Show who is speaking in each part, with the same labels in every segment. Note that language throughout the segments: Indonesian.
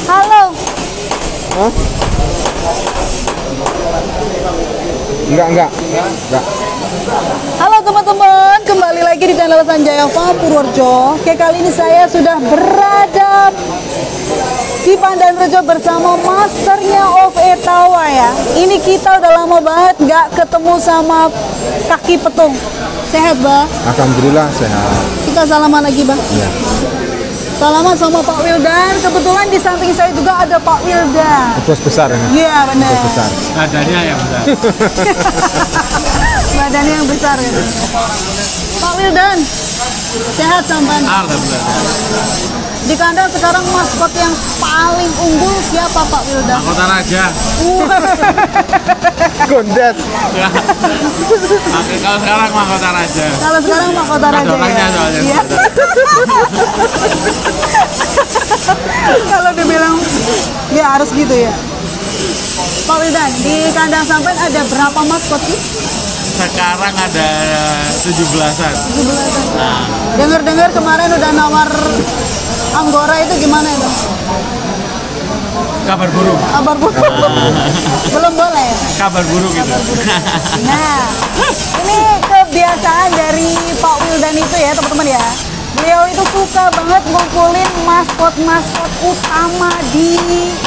Speaker 1: Halo.
Speaker 2: Hah? Enggak.
Speaker 1: Halo teman-teman, kembali lagi di channel Sanjaya Farm Purworejo. Oke, kali ini saya sudah berada di Pandanrejo bersama masternya of Etawa ya. Ini kita udah lama banget nggak ketemu sama kaki petung. Sehat, Bah?
Speaker 2: Alhamdulillah sehat.
Speaker 1: Kita salaman lagi, Bah.
Speaker 2: Iya.
Speaker 1: Salaman sama Pak Wildan. Kebetulan di samping saya juga ada Pak Wildan.
Speaker 2: Bos besar ini.
Speaker 1: Iya, benar.
Speaker 2: Bos besar.
Speaker 3: Badannya yang besar.
Speaker 1: Badannya yang besar ya. Pak Wildan, sehat sampan.
Speaker 3: Alhamdulillah.
Speaker 1: Di kandang sekarang maskot yang paling unggul siapa Pak Wildan?
Speaker 3: Mahkota Raja.
Speaker 2: Gondet.
Speaker 3: Ya. Oke, kalau sekarang Mahkota Raja.
Speaker 1: Kalau sekarang mahkota
Speaker 3: Ada
Speaker 1: raja
Speaker 3: orangnya
Speaker 1: ya.
Speaker 3: soalnya.
Speaker 1: Iya. Kalau dibilang ya harus gitu ya. Pak Wildan, di kandang sampean ada berapa maskot sih?
Speaker 3: Sekarang ada 17-an.
Speaker 1: 17.
Speaker 3: Nah,
Speaker 1: Dengar-dengar kemarin udah nawar Anggora itu gimana itu?
Speaker 3: kabar burung.
Speaker 1: Kabar buruk. Belum boleh.
Speaker 3: Kabar burung gitu.
Speaker 1: Nah, ini kebiasaan dari Pak Wildan itu ya teman-teman ya. Beliau itu suka banget ngumpulin maskot-maskot utama di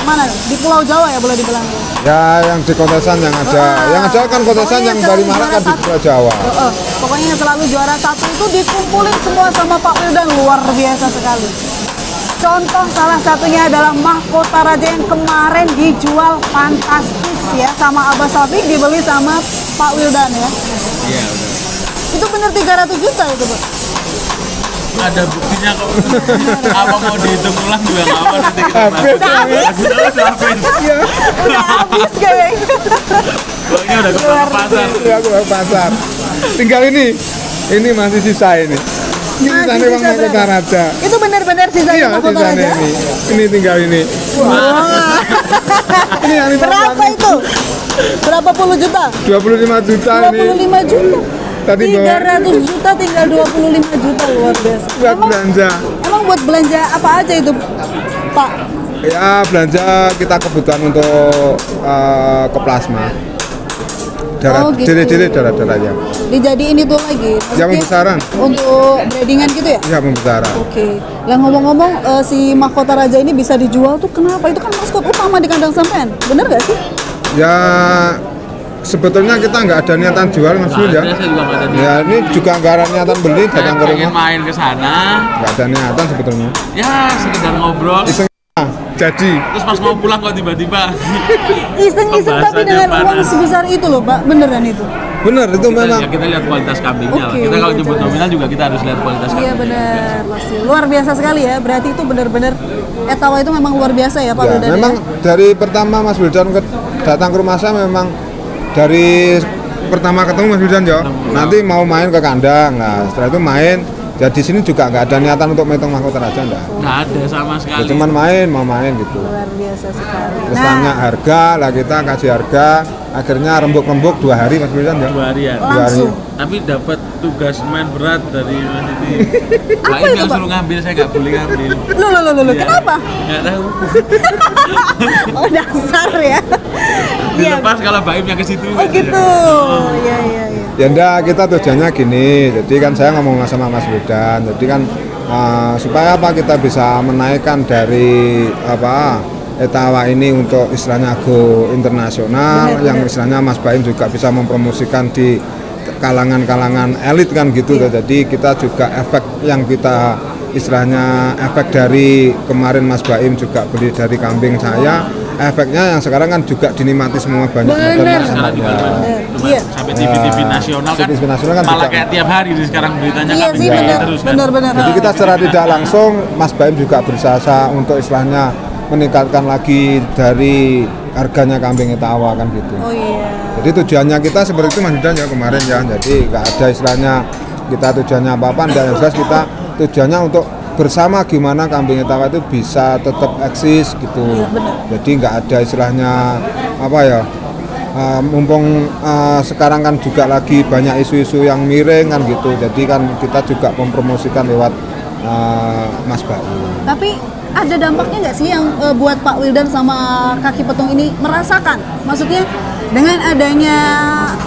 Speaker 1: mana? Di Pulau Jawa ya boleh dibilang.
Speaker 2: Ya yang di kontesan yang ada, yang ada kan kontesan
Speaker 1: Pokoknya
Speaker 2: yang
Speaker 1: selalu
Speaker 2: Bali Marak kan di
Speaker 1: juara
Speaker 2: Pulau Jawa.
Speaker 1: Pokoknya yang selalu juara satu itu dikumpulin semua sama Pak Wildan, luar biasa sekali. Contoh salah satunya adalah mahkota raja yang kemarin dijual fantastis ya sama Abah Safi, dibeli sama Pak Wildan ya.
Speaker 3: Iya, udah.
Speaker 1: Itu bener 300 juta itu, Pak.
Speaker 3: Ada buktinya kok. Apa mau dihitung ulang juga nggak apa nanti kita bahas.
Speaker 1: Udah habis.
Speaker 3: Udah habis.
Speaker 1: Udah habis kayaknya.
Speaker 3: Uangnya udah ke pasar.
Speaker 2: Ya aku ke pasar. Tinggal ini masih sisa ini. Ini
Speaker 1: Masih
Speaker 2: sisanya uang
Speaker 1: sisa
Speaker 2: Mahkota
Speaker 1: berapa?
Speaker 2: Raja.
Speaker 1: Itu benar-benar sisanya
Speaker 2: Iya,
Speaker 1: mahkota
Speaker 2: sisanya
Speaker 1: raja.
Speaker 2: ini. Ini tinggal ini.
Speaker 1: Wah.
Speaker 2: Ini yang 5
Speaker 1: Berapa itu? Berapa puluh juta?
Speaker 2: 25 juta ini.
Speaker 1: 25 juta.
Speaker 2: Tadi bawa
Speaker 1: 300 juta tinggal 25 juta, luar biasa.
Speaker 2: buat belanja.
Speaker 1: Emang buat belanja apa aja itu, Pak?
Speaker 2: Ya belanja kita kebutuhan untuk ke plasma.
Speaker 1: Oh, gitu.
Speaker 2: Darah-darahnya.
Speaker 1: Dijadiin itu lagi.
Speaker 2: Ya,
Speaker 1: Maksudnya
Speaker 2: pembesaran.
Speaker 1: untuk breedingan gitu ya?
Speaker 2: Ya pembesaran.
Speaker 1: Oke. Lah ngomong-ngomong si mahkota raja ini bisa dijual tuh kenapa? Itu kan maskot utama di kandang sampean. Bener gak sih?
Speaker 2: Ya sebetulnya kita nggak ada niatan jual Mas Wil ya.
Speaker 3: Saya juga nggak ada
Speaker 2: Ya ini juga nggak ada niatan beli,
Speaker 3: Saya
Speaker 2: datang ke
Speaker 3: pengen
Speaker 2: rumah.
Speaker 3: main ke sana.
Speaker 2: Nggak ada niatan sebetulnya.
Speaker 3: Ya sekedar ngobrol.
Speaker 2: Iseng jadi.
Speaker 3: Terus pas mau pulang kok tiba-tiba.
Speaker 1: Iseng-iseng tapi dengan
Speaker 3: Pembahasannya
Speaker 1: uang
Speaker 3: panas.
Speaker 1: sebesar itu loh, Pak. Beneran itu?
Speaker 2: Bener itu memang.
Speaker 3: Ya kita lihat kualitas kambingnya lah.
Speaker 1: Oke,
Speaker 3: Kita kalau nyebut
Speaker 1: jelas.
Speaker 3: nominal juga kita harus lihat kualitas
Speaker 1: Iya
Speaker 3: kambing.
Speaker 1: benar, pasti. Luar biasa sekali ya. Berarti itu benar-benar Etawa itu memang luar biasa ya, Pak
Speaker 2: Ya,
Speaker 1: Wildan.
Speaker 2: memang dari pertama Mas Wildan datang ke rumah saya memang dari pertama ketemu Mas Wildan ya. Nanti mau main ke kandang. Nah setelah itu main. Jadi di sini juga nggak ada niatan untuk megang mahkota raja enggak.
Speaker 3: Nggak ada sama
Speaker 2: Ya,
Speaker 3: sekali.
Speaker 2: cuman mau main gitu.
Speaker 1: Luar biasa sekali.
Speaker 2: Terus tanya harga, lah kita kasih harga. Akhirnya rembuk-rembuk 2 hari Mas Wildan ya.
Speaker 3: 2 harian.
Speaker 1: langsung.
Speaker 3: Tapi dapat tugas main berat dari Mas Didi.
Speaker 1: Apa
Speaker 3: Baik
Speaker 1: itu,
Speaker 3: nggak
Speaker 1: Pak?
Speaker 3: suruh ngambil, saya nggak boleh ngambil.
Speaker 1: Loh,
Speaker 3: Iya.
Speaker 1: kenapa?
Speaker 3: Nggak tahu.
Speaker 1: Oh, dasar ya. Iya.
Speaker 3: Dilepas kalau Baimnya ke situ.
Speaker 1: Oh, gitu. Iya.
Speaker 2: Ya enggak, kita tujuannya gini. Jadi kan saya ngomong sama Mas Wildan. Jadi kan supaya apa kita bisa menaikkan dari Etawa ini untuk istilahnya go internasional,
Speaker 1: Benar.
Speaker 2: yang istilahnya Mas Baim juga bisa mempromosikan di kalangan-kalangan elit kan gitu.
Speaker 1: Iya.
Speaker 2: Jadi kita juga efek yang kita istilahnya efek dari kemarin Mas Baim juga beli dari kambing saya, efeknya yang sekarang kan juga dinikmati semua banyak
Speaker 1: Benar.
Speaker 3: Sekarang di
Speaker 2: Ya.
Speaker 1: Iya.
Speaker 3: sampai TV-TV nasional kan,
Speaker 2: TV nasional kan
Speaker 3: malah
Speaker 2: juga.
Speaker 3: kayak tiap hari di sekarang beritanya
Speaker 1: Iya
Speaker 3: kan
Speaker 1: sih,
Speaker 3: begini
Speaker 1: benar.
Speaker 3: terus kan.
Speaker 1: Benar.
Speaker 2: Jadi kita secara tidak langsung Mas Baim juga berusaha untuk istilahnya meningkatkan lagi dari harganya kambing Etawa kan gitu.
Speaker 1: Oh iya.
Speaker 2: Jadi tujuannya kita seperti itu Mas Yudan ya kemarin ya. Jadi nggak ada istilahnya kita tujuannya apa-apa, dan yang jelas kita tujuannya untuk bersama gimana kambing Etawa itu bisa tetap eksis gitu.
Speaker 1: Iya, benar.
Speaker 2: Jadi nggak ada istilahnya apa ya, mumpung sekarang kan juga lagi banyak isu-isu yang miring kan gitu, jadi kan kita juga mempromosikan lewat Mas Bayu.
Speaker 1: Tapi ada dampaknya nggak sih yang buat Pak Wildan sama Kaki Petung ini merasakan? Maksudnya dengan adanya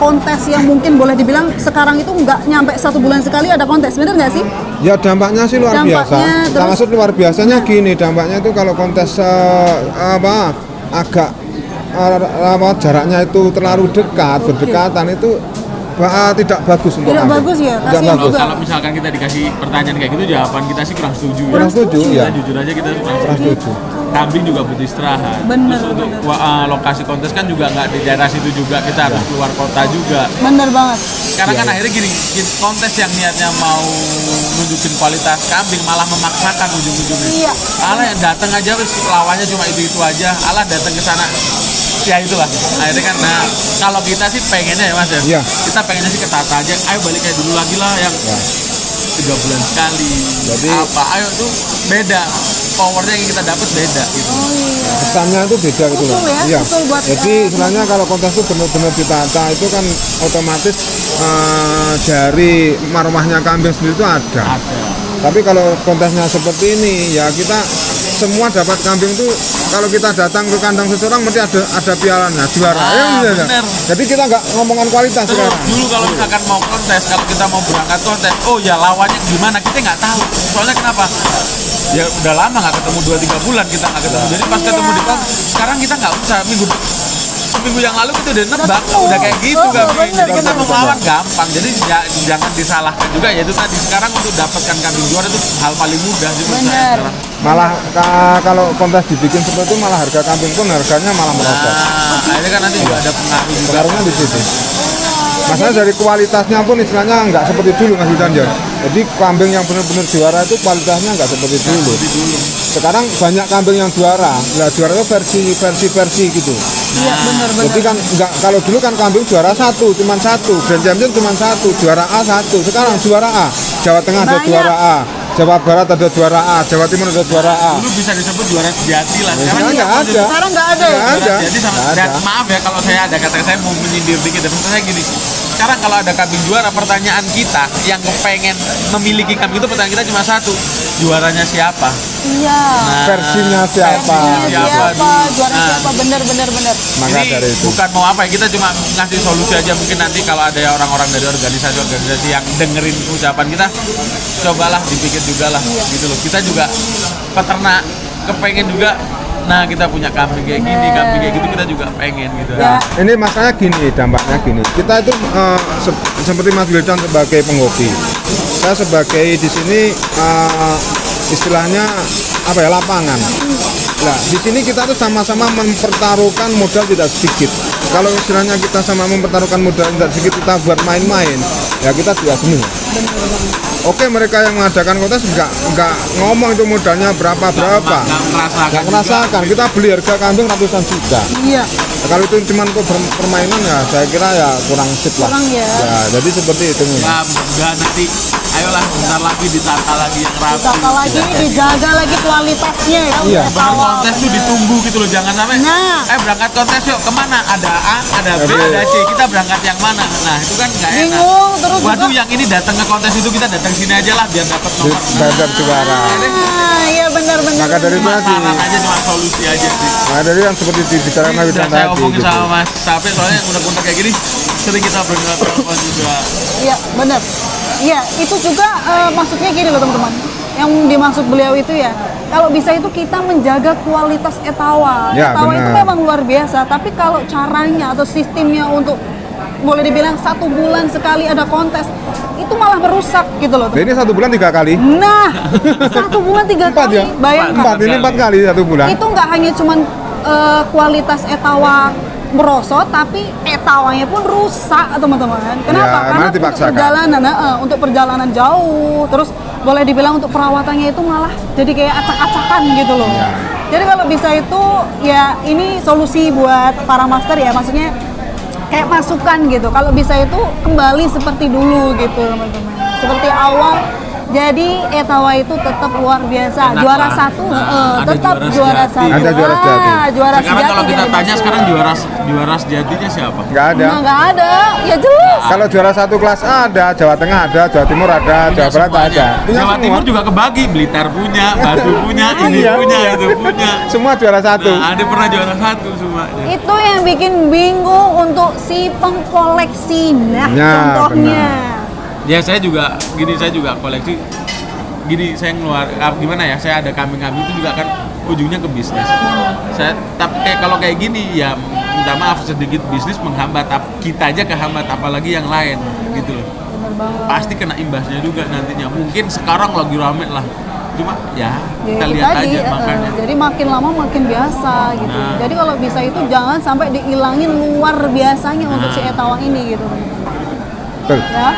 Speaker 1: kontes yang mungkin boleh dibilang sekarang itu nggak nyampe 1 bulan sekali ada kontes, bener nggak sih?
Speaker 2: Ya dampaknya sih luar biasa.
Speaker 1: Terus,
Speaker 2: Maksud luar biasanya gini, dampaknya itu kalau kontes agak jaraknya itu terlalu dekat, berdekatan itu tidak bagus untuk
Speaker 1: tidak
Speaker 2: kambing.
Speaker 1: bagus ya,
Speaker 2: Tidak
Speaker 1: kasihan
Speaker 2: bagus.
Speaker 1: juga.
Speaker 3: Kalau misalkan kita dikasih pertanyaan kayak gitu, jawaban kita sih kurang setuju.
Speaker 2: Kurang setuju, ya.
Speaker 3: Kita jujur aja kita kurang
Speaker 2: Kurang
Speaker 3: setuju.
Speaker 2: setuju.
Speaker 3: Kambing juga butuh istirahat.
Speaker 1: Bener,
Speaker 3: Terus untuk
Speaker 1: bener.
Speaker 3: lokasi kontes kan juga nggak di daerah situ juga, kita harus keluar kota juga.
Speaker 1: Bener banget.
Speaker 3: Sekarang kan akhirnya gini, kontes yang niatnya mau nunjukin kualitas kambing malah memaksakan ujung-ujungnya.
Speaker 1: Iya.
Speaker 3: Alah yang datang aja wis lawannya cuma itu aja. Alah datang ke sana. Ya itulah. Akhirnya kan nah kalau kita sih pengennya ya Mas ya.
Speaker 2: Iya.
Speaker 3: Kita pengennya sih ketata aja. Ayo balik kayak dulu lagi lah yang 3 bulan sekali.
Speaker 2: Jadi
Speaker 3: apa? Ayo tuh beda. Powernya yang kita dapat beda gitu.
Speaker 2: kesannya itu beda gitu loh.
Speaker 1: Betul ya,
Speaker 2: Iya.
Speaker 1: betul buat,
Speaker 2: Jadi istilahnya kalau kontes itu benar-benar ditata itu kan otomatis dari marwahnya kambing sendiri itu ada.
Speaker 3: Ada.
Speaker 2: Tapi kalau kontesnya seperti ini ya kita semua dapat kambing itu kalau kita datang ke kandang seseorang mesti ada pialanya, juara.
Speaker 3: Bener.
Speaker 2: Jadi kita nggak ngomongan kualitas
Speaker 3: Terus
Speaker 2: sekarang.
Speaker 3: dulu kalau misalkan mau kontes, kalau kita mau berangkat kontes, oh ya lawannya gimana kita nggak tahu. Soalnya kenapa? Ya udah lama nggak ketemu 2-3 bulan kita nggak ketemu. Jadi pas ketemu di kontes, sekarang kita nggak usah seminggu yang lalu kita udah nebak, udah kayak gitu kan. Jadi kita mau melawan gampang. Jadi jangan disalahkan juga ya itu tadi. Sekarang untuk dapatkan kambing juara itu hal paling mudah sih menurut saya
Speaker 1: Bener.
Speaker 3: sekarang.
Speaker 2: Malah kalau kontes dibikin seperti itu malah harga kambing pun harganya malah merosot.
Speaker 3: Nah, akhirnya kan nanti juga ada pengaruh juga.
Speaker 2: Pengaruhnya di situ. Masalah dari kualitasnya pun istilahnya nggak seperti dulu Mas Widan ya. Jadi kambing yang benar-benar juara itu kualitasnya nggak seperti dulu. Sekarang banyak kambing yang juara. Nah, juara itu versi gitu.
Speaker 1: Iya bener-bener.
Speaker 2: Jadi kan nggak, kalau dulu kan kambing juara cuma satu, Grand Champion cuma satu, juara A satu. Sekarang juara A, Jawa Tengah ada
Speaker 1: Banyak.
Speaker 2: juara A, Jawa Barat ada juara A, Jawa Timur ada juara A.
Speaker 3: Dulu bisa disebut juara sejati lah.
Speaker 2: Sekarang nggak ada.
Speaker 1: Sekarang nggak ada ya?
Speaker 2: Nggak ada.
Speaker 3: Jadi sama
Speaker 2: Nggak
Speaker 3: dan
Speaker 2: ada.
Speaker 3: maaf ya kalau saya ada kata saya mau menyindir dikit. Maksudnya gini, sekarang kalau ada kambing juara, pertanyaan kita yang kepengen memiliki kambing itu pertanyaan kita cuma satu, juaranya siapa?
Speaker 1: Iya.
Speaker 3: Nah,
Speaker 2: Versinya siapa?
Speaker 1: Versinya
Speaker 3: siapa
Speaker 1: siapa?
Speaker 3: dulu?
Speaker 1: Juara
Speaker 3: Nah,
Speaker 1: siapa? Bener.
Speaker 2: Maka
Speaker 3: ini
Speaker 2: dari itu.
Speaker 3: bukan mau apa ya, kita cuma ngasih solusi aja. Mungkin nanti kalau ada orang-orang dari organisasi-organisasi yang dengerin ucapan kita, cobalah dipikir juga lah gitu loh. Kita juga peternak kepengen juga, nah kita punya kambing kayak gini, kambing kayak gitu kita juga pengen gitu.
Speaker 1: Ya.
Speaker 2: Ini masalahnya gini, dampaknya gini. Kita itu seperti Mas Wildan sebagai penghobi, saya sebagai di sini istilahnya apa ya, lapangan. Nah, di sini kita tuh sama-sama mempertaruhkan modal tidak sedikit. Kalau istilahnya kita sama mempertaruhkan modal tidak sedikit, kita buat main-main, ya kita tidak jenuh. Oke, mereka yang mengadakan kontes nggak ngomong itu modalnya berapa. Nggak merasakan. Kita beli harga kambing ratusan juta.
Speaker 1: Iya.
Speaker 2: Nah, kalau itu cuma untuk permainan ya saya kira ya kurang sip lah.
Speaker 1: Kurang ya.
Speaker 2: Jadi seperti itu.
Speaker 3: Ya mudah-mudahan nanti ayolah bentar lagi ditata lagi yang rapi.
Speaker 1: Ditata lagi, dijaga lagi kualitasnya ya.
Speaker 2: Iya.
Speaker 1: Udah
Speaker 3: Bener
Speaker 1: tahu.
Speaker 3: kontes tuh ditunggu gitu loh, jangan sampai
Speaker 1: Nah.
Speaker 3: berangkat kontes yuk kemana, ada A, ada B,
Speaker 2: Ada B.
Speaker 3: ada C, kita berangkat yang mana. Nah itu kan nggak enak.
Speaker 1: Bingung terus
Speaker 3: Waduh
Speaker 1: juga.
Speaker 3: yang ini datang ke kontes itu kita datang sini aja lah biar dapat nomor.
Speaker 2: Standar juara.
Speaker 1: Ah, iya benar.
Speaker 2: Maka dari itu
Speaker 3: Cuma
Speaker 2: tadi.
Speaker 3: saran aja, cuma solusi aja sih.
Speaker 2: Nah, dari yang seperti dibicarakan Mas
Speaker 3: Udah
Speaker 2: Wildan
Speaker 3: saya
Speaker 2: tadi.
Speaker 3: omongin
Speaker 2: Gitu.
Speaker 3: sama Mas Sapi, soalnya yang udah kayak gini sering kita berhadapan juga.
Speaker 1: Iya benar. Iya itu juga maksudnya gini loh teman-teman. Yang dimaksud beliau itu ya, kalau bisa itu kita menjaga kualitas etawa.
Speaker 2: Ya,
Speaker 1: Etawa itu
Speaker 2: benar.
Speaker 1: memang luar biasa, tapi kalau caranya atau sistemnya untuk boleh dibilang 1 bulan sekali ada kontes, itu malah merusak gitu loh.
Speaker 2: Nah, ini 1 bulan 3 kali.
Speaker 1: Nah, 1 bulan 3
Speaker 2: Empat
Speaker 1: kali,
Speaker 2: ya?
Speaker 1: bayangkan.
Speaker 2: Ini 4 kali 1 bulan.
Speaker 1: Itu nggak hanya cuman kualitas etawa merosot, tapi etawanya pun rusak teman-teman. Kenapa?
Speaker 2: Ya,
Speaker 1: Karena
Speaker 2: emang
Speaker 1: untuk
Speaker 2: dipaksakan.
Speaker 1: perjalanan, untuk perjalanan jauh, terus boleh dibilang untuk perawatannya itu malah jadi kayak acak-acakan gitu loh.
Speaker 2: Ya.
Speaker 1: Jadi kalau bisa itu ya ini solusi buat para master ya, maksudnya kayak masukan gitu. Kalau bisa itu kembali seperti dulu gitu teman-teman. Seperti awal Jadi Etawa itu tetap luar biasa.
Speaker 3: Enak
Speaker 1: juara
Speaker 3: lah.
Speaker 1: satu,
Speaker 3: Nah, ada
Speaker 1: tetap
Speaker 3: juara
Speaker 1: juara
Speaker 3: sejati.
Speaker 1: satu.
Speaker 2: Ada juara sejati.
Speaker 1: Juara
Speaker 3: Sekarang
Speaker 1: sejati
Speaker 3: kalau kita
Speaker 1: jadi
Speaker 3: tanya
Speaker 1: masuk.
Speaker 3: sekarang juara sejatinya siapa?
Speaker 2: Nggak ada.
Speaker 1: Nah, nggak ada, ya jelas.
Speaker 2: Kalau juara satu kelas A ada, Jawa Tengah ada, Jawa Timur ada, Jawa Barat
Speaker 3: Semuanya.
Speaker 2: ada. Punya
Speaker 3: Jawa
Speaker 2: semua.
Speaker 3: Timur juga kebagi, Blitar punya, Batu punya, ini
Speaker 2: Iya,
Speaker 3: punya,
Speaker 2: iya.
Speaker 3: itu punya.
Speaker 2: Semua juara satu.
Speaker 3: Nah, ada pernah juara satu semuanya.
Speaker 1: Itu yang bikin bingung untuk si pengkoleksi. Nah,
Speaker 2: Ya,
Speaker 1: contohnya.
Speaker 3: Ya saya juga koleksi. Gini saya gimana ya? Saya ada kambing-kambing itu juga kan ujungnya ke bisnis. Tapi kalau kayak gini ya minta maaf sedikit bisnis menghambat kita aja kehambat apalagi yang lain gitu loh.
Speaker 1: Bener banget.
Speaker 3: Pasti kena imbasnya juga nantinya. Mungkin sekarang lagi rame lah. Cuma ya kita
Speaker 1: itu
Speaker 3: lihat
Speaker 1: tadi,
Speaker 3: aja makanya.
Speaker 1: jadi makin lama makin biasa gitu.
Speaker 3: Nah.
Speaker 1: Jadi kalau bisa itu jangan sampai dihilangin luar biasanya untuk si Etawa ini gitu.
Speaker 2: Betul.
Speaker 1: Ya,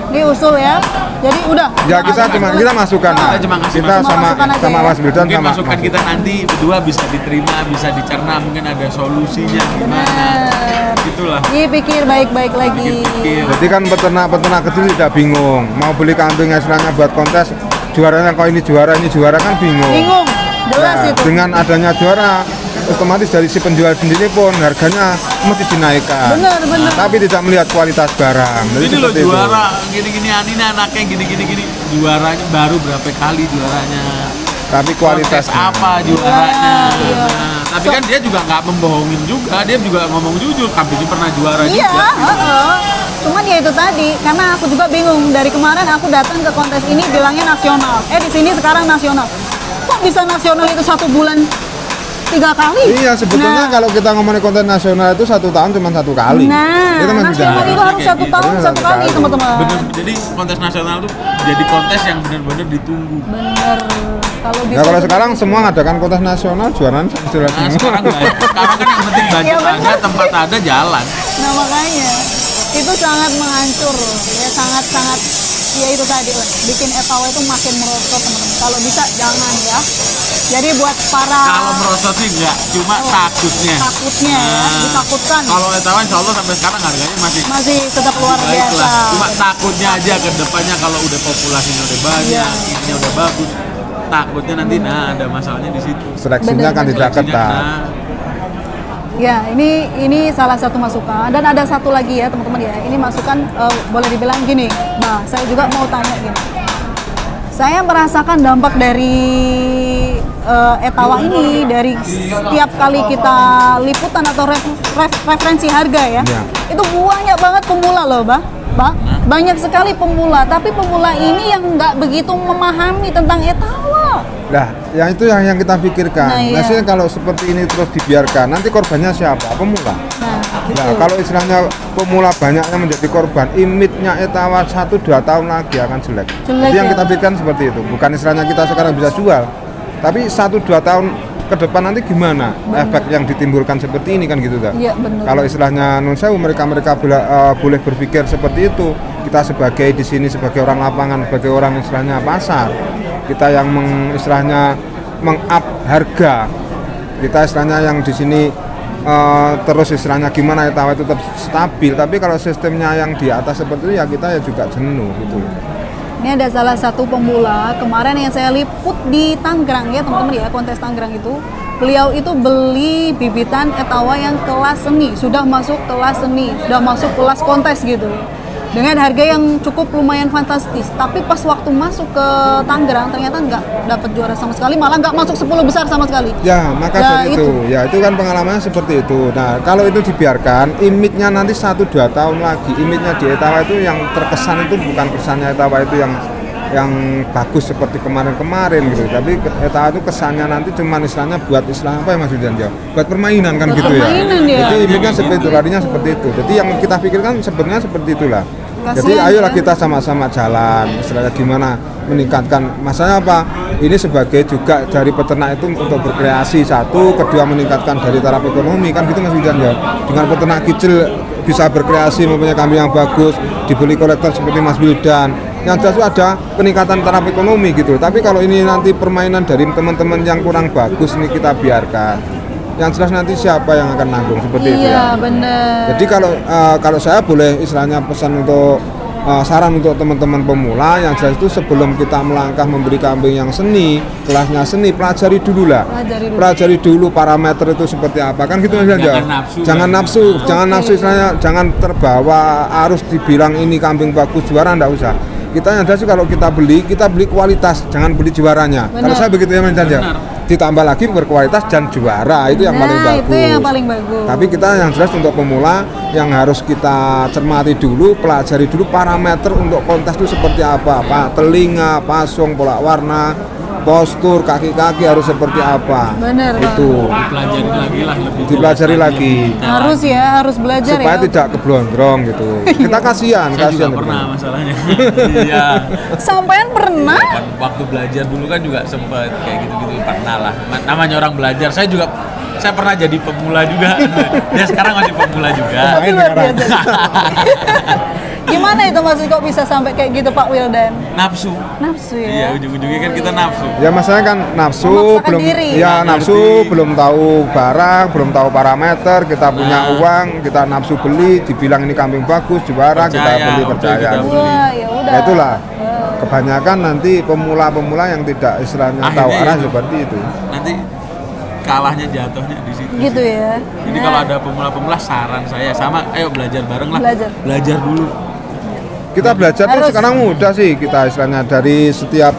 Speaker 1: ini usul ya. Jadi udah.
Speaker 2: Ya kita masukkan.
Speaker 3: Kita cuma ngasih
Speaker 2: Kita
Speaker 3: masukan.
Speaker 2: sama
Speaker 1: Masukan aja
Speaker 2: sama
Speaker 1: ya.
Speaker 2: Mas Wildan
Speaker 3: Mungkin
Speaker 2: sama
Speaker 3: masukan
Speaker 2: Mas
Speaker 3: kita nanti berdua bisa diterima, bisa dicerna, mungkin ada solusinya gimana.
Speaker 1: Bener.
Speaker 3: Itulah.
Speaker 1: Dipikir baik-baik lagi.
Speaker 3: Pikir-pikir.
Speaker 2: Jadi kan peternak kecil tidak bingung. Mau beli kambing istilahnya buat kontes, juaranya kok ini juara kan bingung.
Speaker 1: Bingung. Jelas
Speaker 2: Nah,
Speaker 1: itu.
Speaker 2: dengan adanya juara, otomatis dari si penjual sendiri pun harganya mesti dinaikkan.
Speaker 1: Bener.
Speaker 2: Tapi tidak melihat kualitas barang. Jadi
Speaker 3: Ini loh
Speaker 2: seperti itu.
Speaker 3: juara, gini-gini ini anaknya gini. Juaranya baru berapa kali juaranya.
Speaker 2: Tapi
Speaker 3: Kontes
Speaker 2: kualitasnya.
Speaker 3: apa juaranya.
Speaker 1: Iya.
Speaker 3: Nah, tapi kan dia juga nggak membohongin juga, dia juga ngomong jujur, kambingnya pernah juara
Speaker 1: Iya,
Speaker 3: juga.
Speaker 1: cuman ya itu tadi, karena aku juga bingung. Dari kemarin aku datang ke kontes ini bilangnya nasional. Di sini sekarang nasional. Kok bisa nasional itu 1 bulan 3 kali?
Speaker 2: Iya, sebetulnya
Speaker 1: Nah.
Speaker 2: kalau kita ngomongin konten nasional itu 1 tahun cuma 1 kali.
Speaker 1: Nah,
Speaker 2: Itu Mas
Speaker 1: nasional
Speaker 2: Wildan.
Speaker 1: itu harus
Speaker 3: Kayak
Speaker 1: 1
Speaker 3: gitu.
Speaker 1: tahun
Speaker 2: Iya,
Speaker 1: 1 kali,
Speaker 2: kali.
Speaker 1: teman-teman.
Speaker 3: Bener, jadi kontes nasional tuh jadi kontes yang benar-benar ditunggu.
Speaker 1: Bener. Kalau bisa.
Speaker 2: Ya kalau sekarang semua ngadakan kontes nasional juaraan jelas
Speaker 3: Nah,
Speaker 2: semua.
Speaker 3: sekarang kan yang penting budget
Speaker 1: Ya, bener
Speaker 3: ada, tempat ada, jalan.
Speaker 1: Nah makanya itu sangat menghancur, ya sangat ya itu tadi lah, bikin Etawa itu makin merosot teman-teman. Kalau bisa jangan ya. Jadi buat para
Speaker 3: Kalau merosot sih enggak, cuma takutnya.
Speaker 1: takutnya ya,
Speaker 3: Nah,
Speaker 1: ditakutkan
Speaker 3: Kalau Etawa insya Allah sampai sekarang harganya
Speaker 1: masih tetap luar
Speaker 3: baik
Speaker 1: biasa.
Speaker 3: lah. Cuma takutnya aja ke depannya kalau udah populasinya udah banyak,
Speaker 1: Iya.
Speaker 3: ininya udah bagus. Takutnya nanti ada masalahnya di situ.
Speaker 2: Seleksinya kan
Speaker 1: Bener.
Speaker 2: tidak
Speaker 3: Seleksinya,
Speaker 2: ketat.
Speaker 1: Ya, ini salah satu masukan dan ada satu lagi ya teman-teman ya. Ini masukan boleh dibilang gini. Nah, saya juga mau tanya gini. Saya merasakan dampak dari Etawa ini dari setiap kali kita liputan atau referensi harga ya.
Speaker 2: Ya.
Speaker 1: Itu banyak banget pemula loh, banyak sekali pemula. Tapi pemula ini yang nggak begitu memahami tentang Etawa.
Speaker 2: Nah, yang itu yang kita pikirkan.
Speaker 1: Nah, iya.
Speaker 2: Nah, kalau seperti ini terus dibiarkan, nanti korbannya siapa? Pemula.
Speaker 1: Nah, gitu.
Speaker 2: Nah, kalau istilahnya pemula banyaknya menjadi korban, image-nya Etawa 1-2 tahun lagi akan jelek.
Speaker 1: Jelek,
Speaker 2: Jadi yang
Speaker 1: ya?
Speaker 2: kita pikirkan seperti itu. Bukan istilahnya kita sekarang bisa jual, tapi 1-2 tahun ke depan nanti gimana efek yang ditimbulkan seperti ini kan gitu dah.
Speaker 1: Iya, benar.
Speaker 2: Kalau istilahnya non sewu mereka boleh berpikir seperti itu. Kita sebagai di sini sebagai orang lapangan, sebagai orang istilahnya pasar, kita yang istilahnya meng-up harga. Kita istilahnya yang di sini terus istilahnya gimana Etawa itu tetap stabil, tapi kalau sistemnya yang di atas seperti itu ya kita ya juga jenuh gitu.
Speaker 1: Ini ada salah satu pemula kemarin yang saya liput di Tangerang ya teman-teman ya, kontes Tangerang itu. Beliau itu beli bibitan Etawa yang kelas seni, sudah masuk kelas seni, sudah masuk kelas kontes gitu. Dengan harga yang cukup lumayan fantastis, tapi pas waktu masuk ke Tangerang ternyata nggak dapat juara sama sekali, malah nggak masuk 10 besar sama sekali.
Speaker 2: Ya, maka
Speaker 1: Ya,
Speaker 2: dari itu. Ya itu kan pengalamannya seperti itu. Nah, kalau itu dibiarkan, image-nya nanti 1-2 tahun lagi, image-nya di Etawa itu yang terkesan itu bukan kesannya Etawa itu yang bagus seperti kemarin-kemarin gitu. Tapi Etawa itu kesannya nanti cuman istilahnya buat istilah apa ya Mas Wildan ya? Buat permainan kan
Speaker 1: Buat
Speaker 2: gitu ya.
Speaker 1: permainan ya.
Speaker 2: Jadi image-nya seperti itu, larinya seperti itu. Jadi yang kita pikirkan sebenarnya seperti itulah. Jadi
Speaker 1: Kasihan,
Speaker 2: ayolah
Speaker 1: ya.
Speaker 2: kita sama-sama jalan, istilahnya gimana meningkatkan. Masalahnya apa? Ini sebagai juga dari peternak itu untuk berkreasi satu, kedua meningkatkan dari taraf ekonomi kan gitu Mas Wildan ya. Dengan peternak kecil bisa berkreasi mempunyai kambing yang bagus, dibeli kolektor seperti Mas Wildan. Yang jelas itu ada peningkatan taraf ekonomi gitu. Tapi kalau ini nanti permainan dari teman-teman yang kurang bagus ini kita biarkan. Yang jelas nanti siapa yang akan nanggung seperti itu ya.
Speaker 1: Iya bener.
Speaker 2: Jadi kalau saya boleh istilahnya pesan untuk saran untuk teman-teman pemula yang jelas itu sebelum kita melangkah memberi kambing yang seni, kelasnya seni, pelajari dulu lah. Pelajari dulu parameter itu seperti apa. Kan gitu Mas Janja. Jangan nafsu, jangan nafsu istilahnya, jangan terbawa arus dibilang ini kambing bagus juara, enggak usah. Kita yang jelas kalau kita beli kualitas, jangan beli juaranya. Kalau saya begitu ya Mas Janja. Ditambah lagi berkualitas dan juara, itu yang paling bagus.
Speaker 1: Itu yang paling bagus.
Speaker 2: Tapi kita yang jelas untuk pemula yang harus kita cermati dulu, pelajari dulu parameter untuk kontes itu seperti apa, telinga, pasung, pola warna, postur, kaki-kaki harus seperti apa.
Speaker 1: Benar,
Speaker 2: itu
Speaker 3: Dipelajari lagi lah lebih.
Speaker 2: dipelajari lagi.
Speaker 1: Harus ya, harus belajar
Speaker 2: supaya
Speaker 1: ya.
Speaker 2: tidak keblondrong gitu. Kita kasihan,
Speaker 3: Saya juga
Speaker 2: kasihan.
Speaker 3: pernah masalahnya. Iya.
Speaker 1: Sampean pernah?
Speaker 3: Kan waktu belajar dulu kan juga sempet kayak gitu-gitu, pernah lah. Namanya orang belajar. Saya pernah jadi pemula juga. Dia sekarang masih pemula juga.
Speaker 2: Main
Speaker 1: Luar
Speaker 2: sekarang.
Speaker 1: biasa. Gimana itu maksud kok bisa sampai kayak gitu Pak Wildan?
Speaker 3: Nafsu.
Speaker 1: Nafsu ya.
Speaker 3: Iya, ujung-ujungnya kan kita nafsu.
Speaker 2: Ya masalahnya kan nafsu
Speaker 1: Memaksakan
Speaker 2: belum
Speaker 1: diri.
Speaker 2: ya
Speaker 3: Nggak
Speaker 2: nafsu
Speaker 3: ngerti.
Speaker 2: belum tahu barang, belum tahu parameter, kita punya uang, kita nafsu beli, dibilang ini kambing bagus, juara, kita
Speaker 3: Percaya,
Speaker 2: beli
Speaker 3: udah
Speaker 2: percaya.
Speaker 3: kita beli.
Speaker 1: Wah, ya udah.
Speaker 2: Ya itulah. Kebanyakan nanti pemula-pemula yang tidak istilahnya tahu
Speaker 3: Akhirnya
Speaker 2: arah
Speaker 3: itu.
Speaker 2: seperti itu.
Speaker 3: Nanti kalahnya jatuhnya di situ.
Speaker 1: Gitu ya.
Speaker 3: Jadi kalau ada pemula-pemula, saran saya sama, ayo belajar bareng lah.
Speaker 1: Belajar.
Speaker 3: Dulu.
Speaker 2: Kita belajar tuh
Speaker 1: Harus.
Speaker 2: sekarang mudah sih, kita istilahnya dari setiap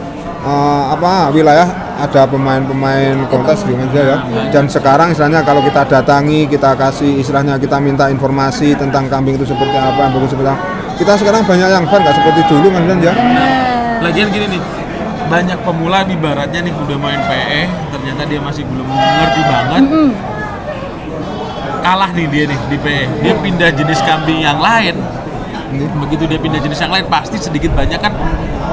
Speaker 2: wilayah ada pemain-pemain kontes di Indonesia ya. Dan sekarang istilahnya kalau kita datangi, kita kasih istilahnya kita minta informasi tentang kambing itu seperti apa, yang bagus seperti apa. Kita sekarang banyak yang fun, nggak seperti dulu kan ya.
Speaker 3: Lagian gini nih, banyak pemula di baratnya nih udah main PE, ternyata dia masih belum ngerti banget. Kalah nih dia nih di PE. Dia pindah jenis kambing yang lain. Begitu dia pindah jenis yang lain, pasti sedikit banyak kan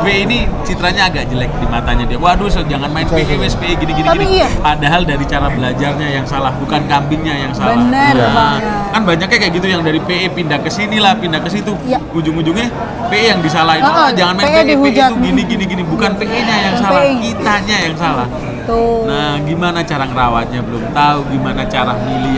Speaker 3: PE ini citranya agak jelek di matanya dia. Waduh, jangan main PE, PE gini-gini.
Speaker 1: Tapi iya.
Speaker 3: Padahal dari cara belajarnya yang salah, bukan kambingnya yang salah.
Speaker 1: Bener banget.
Speaker 3: Kan banyaknya kayak gitu yang dari PE pindah ke sini lah, pindah ke situ.
Speaker 1: Iya.
Speaker 3: Ujung-ujungnya PE yang disalahin. Jangan main
Speaker 1: PE
Speaker 3: PE, PE
Speaker 1: dihujat.
Speaker 3: itu gini, bukan PE-nya yang salah,
Speaker 1: PE.
Speaker 3: kitanya yang salah.
Speaker 1: Tuh.
Speaker 3: Nah, gimana cara ngerawatnya belum tahu, gimana cara milih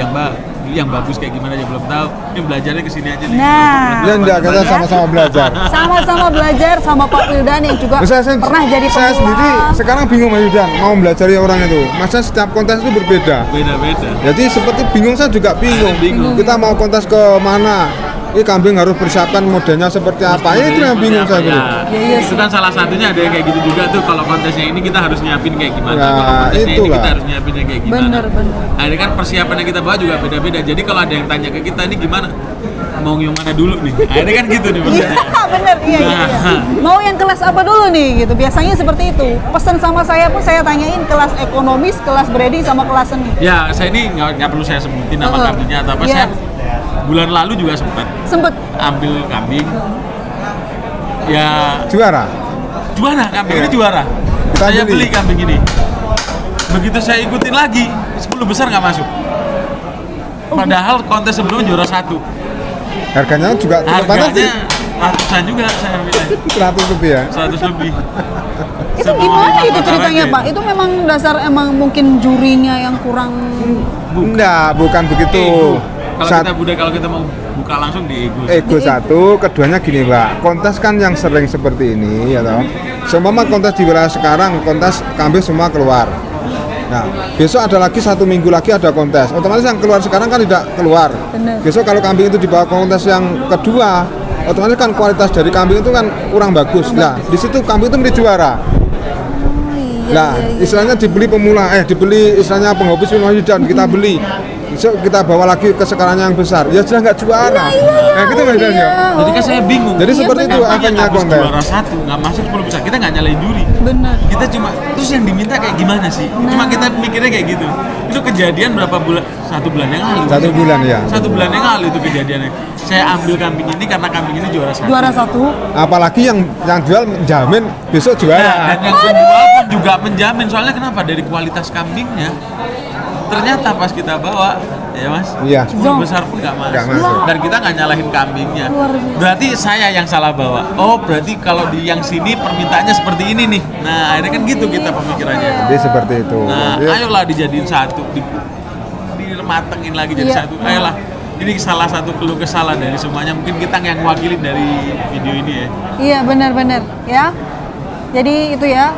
Speaker 3: yang bagus kayak gimana aja belum tahu. Ini belajarnya ke sini aja nih.
Speaker 1: Nah.
Speaker 2: Ya enggak, kita sama-sama belajar.
Speaker 1: Sama-sama belajar sama Pak Wildan yang juga pernah jadi
Speaker 2: saya
Speaker 1: pemula.
Speaker 2: sendiri sekarang bingung Mas Yudan mau belajar orang itu. Masa setiap kontes itu berbeda.
Speaker 3: Beda-beda.
Speaker 2: Jadi seperti bingung, saya juga bingung. Kita mau kontes ke mana? Ini kambing harus persiapkan modelnya seperti apa? Itu yang bingung saya dulu.
Speaker 1: Iya
Speaker 3: Itu kan salah satunya ada yang kayak gitu juga tuh. Kalau kontesnya ini kita harus nyiapin kayak gimana?
Speaker 2: Ya,
Speaker 3: Kalau kontesnya ini
Speaker 2: itulah.
Speaker 3: kita harus nyiapinnya kayak gimana?
Speaker 1: Bener.
Speaker 3: Nah, ini kan persiapan yang kita bawa juga beda-beda. Jadi kalau ada yang tanya ke kita ini gimana? Mau yang mana dulu nih? Nah, ini kan gitu nih
Speaker 1: Iya,
Speaker 3: maksudnya.
Speaker 1: bener. Iya.
Speaker 3: Nah.
Speaker 1: Mau yang kelas apa dulu nih gitu. Biasanya seperti itu. Pesan sama saya pun saya tanyain kelas ekonomis, kelas breeding sama kelas seni.
Speaker 3: Ya, saya ini nggak perlu saya sebutin nama kambingnya atau apa.
Speaker 1: Iya.
Speaker 3: Saya bulan lalu juga sempat
Speaker 1: Sempet.
Speaker 3: ambil kambing. Ya,
Speaker 2: Juara.
Speaker 3: juara kambing ini juara.
Speaker 2: Kita
Speaker 3: Saya
Speaker 2: beli.
Speaker 3: beli kambing ini. Begitu saya ikutin lagi, 10 besar nggak masuk. Padahal kontes sebelumnya juara 1.
Speaker 2: Harganya juga cukup pantas sih.
Speaker 3: Harganya ratusan juga saya bilang.
Speaker 2: 100 lebih ya.
Speaker 3: 100 lebih.
Speaker 1: Itu
Speaker 3: Semua
Speaker 1: gimana itu
Speaker 3: makanan
Speaker 1: ceritanya
Speaker 3: aja.
Speaker 1: Pak? Itu memang dasar emang mungkin jurinya yang kurang.
Speaker 2: Enggak, bukan begitu.
Speaker 3: Ego. Kalau
Speaker 2: Saat-
Speaker 3: kalau kita mau buka langsung di ego.
Speaker 2: Ego satu, keduanya gini Mbak, kontes kan yang sering seperti ini ya toh. Seumpama kontes di wilayah sekarang, kontes kambing semua keluar. Nah, besok ada lagi 1 minggu lagi ada kontes. Otomatis yang keluar sekarang kan tidak keluar.
Speaker 1: Benar.
Speaker 2: Besok kalau kambing itu dibawa kontes yang kedua, otomatis kan kualitas dari kambing itu kan kurang bagus. Nah, di situ kambing itu menjadi juara. Nah, istilahnya dibeli pemula, dibeli istilahnya penghobi dan kita beli. Besok kita bawa lagi ke sekarang yang besar, ya sudah nggak juara. Nah, gitu Mas Dan, ya.
Speaker 3: Jadi kan saya bingung.
Speaker 2: Jadi seperti itu
Speaker 3: Kambing
Speaker 2: efeknya
Speaker 3: yang habis
Speaker 2: kontes.
Speaker 3: juara 1 nggak masuk 10 besar, kita nggak nyalain juri.
Speaker 1: Bener.
Speaker 3: Kita cuma terus yang diminta kayak gimana sih? Cuma kita mikirnya kayak gitu. Itu kejadian berapa bulan? 1 bulan yang lalu.
Speaker 2: 1 bulan ya.
Speaker 3: 1 bulan yang lalu itu kejadiannya. Saya ambil kambing ini karena kambing ini juara 1.
Speaker 1: Juara 1.
Speaker 2: Apalagi yang jual menjamin besok juara.
Speaker 3: Dan yang penjual pun juga menjamin. Soalnya kenapa? Dari kualitas kambingnya. Ternyata pas kita bawa, ya mas,
Speaker 2: Iya.
Speaker 3: 10 besar pun nggak
Speaker 2: Nggak
Speaker 3: masuk.
Speaker 2: masuk.
Speaker 3: Dan kita nggak nyalahin kambingnya.
Speaker 1: Luar biasa.
Speaker 3: Berarti saya yang salah bawa. Oh, berarti kalau di yang sini permintaannya seperti ini nih. Nah, akhirnya kan gitu kita pemikirannya.
Speaker 2: Jadi seperti itu.
Speaker 3: Nah,
Speaker 2: Jadi,
Speaker 3: ayolah dijadiin satu, dimatengin lagi jadi
Speaker 1: Iya.
Speaker 3: satu. Ayolah, ini salah satu keluh kesah dari semuanya, mungkin kita yang wakilin dari video ini ya.
Speaker 1: Iya benar-benar ya. Jadi itu ya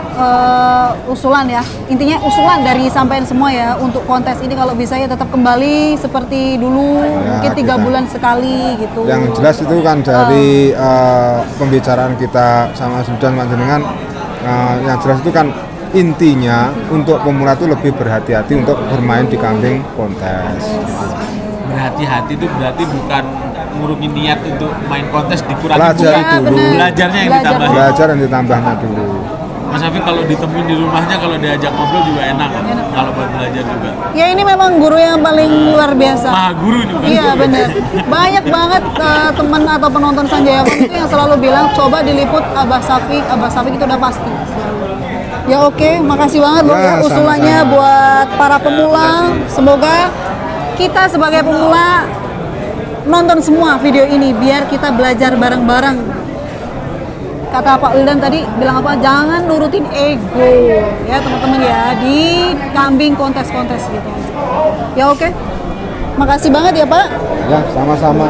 Speaker 1: usulan ya. Intinya usulan dari sampean semua ya untuk kontes ini kalau bisa ya tetap kembali seperti dulu,
Speaker 2: Ya,
Speaker 1: mungkin 3 bulan sekali gitu.
Speaker 2: Yang jelas itu kan dari pembicaraan kita sama Sudan Panjenengan, yang jelas itu kan intinya untuk pemula itu lebih berhati-hati untuk bermain di kambing kontes.
Speaker 3: Berhati-hati itu berarti bukan ngurungin niat untuk main kontes, dikurangi
Speaker 2: Pelajari
Speaker 1: Iya,
Speaker 2: dulu.
Speaker 1: benar.
Speaker 3: Belajarnya yang
Speaker 1: Belajar
Speaker 3: ditambahin.
Speaker 1: dulu.
Speaker 2: Belajar dan ditambahnya dulu.
Speaker 3: Mas Hafiz kalau ditemuin di rumahnya, kalau diajak ngobrol juga enak kok. Kalau buat belajar juga.
Speaker 1: Ya ini memang guru yang paling luar biasa.
Speaker 3: Maha guru ini bukan?
Speaker 1: Iya benar. Banyak banget teman atau penonton Sanjaya Farm itu yang selalu bilang coba diliput Abah Safik itu udah pasti. Ya oke, makasih banget loh ya
Speaker 2: Ya,
Speaker 1: usulannya
Speaker 2: sama-sama.
Speaker 1: buat para pemula. Semoga kita sebagai pemula nonton semua video ini biar kita belajar bareng-bareng. Kata Pak Wildan tadi bilang apa? Jangan nurutin ego ya teman-teman ya di kambing kontes-kontes gitu. Ya oke. Makasih banget ya Pak.
Speaker 2: Ya, sama-sama.